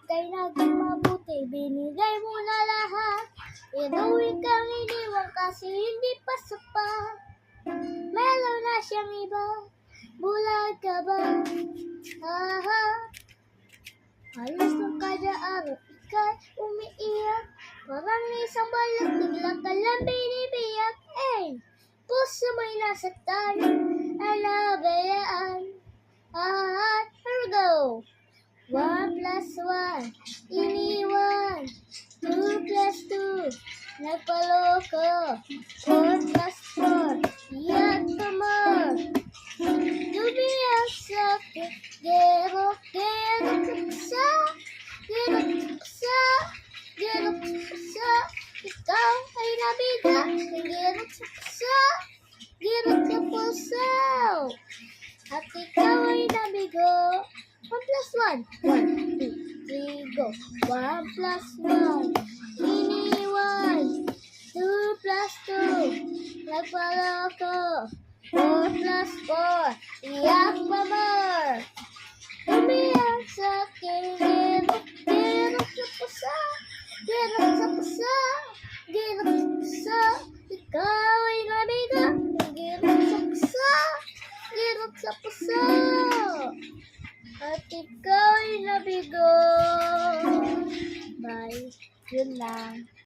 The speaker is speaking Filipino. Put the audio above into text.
Kay naging mabuti, binigay mo na lahat. Pero ikang iniwan kasi hindi pa sapat. Meron na siyang iba, bulag ka ba? Halos ng kada araw, ika'y umiiyak. Parang isang balat, bigla ka lang binibiyak. Puso mo'y nasaktan, alabayaan. Here we go. 1 plus 1, iniwan. 2 plus 2, nagpaloko. 4 plus 4, iyak ka mo. Lumiyak sa'kin, gero kapsa. Gero kapsa, gero kapsa. Ikaw ay nabiga, gero kapsa. Gero sa puso, at ikaw ay nabigo. 1 plus 1, 1, 2, 3, go. 1 plus 1, iniwan. 2 plus 2, nagpaloko. 4 plus 4, iyak pa more. Umiyak sa'kin, gero, gero sa pusa. Gero sa pusa, gero sa pusa. Ikaw ay nabiga, gero sa pusa. Gero sa pusa, at ikaw ay nabigo. Bye. Yun lang.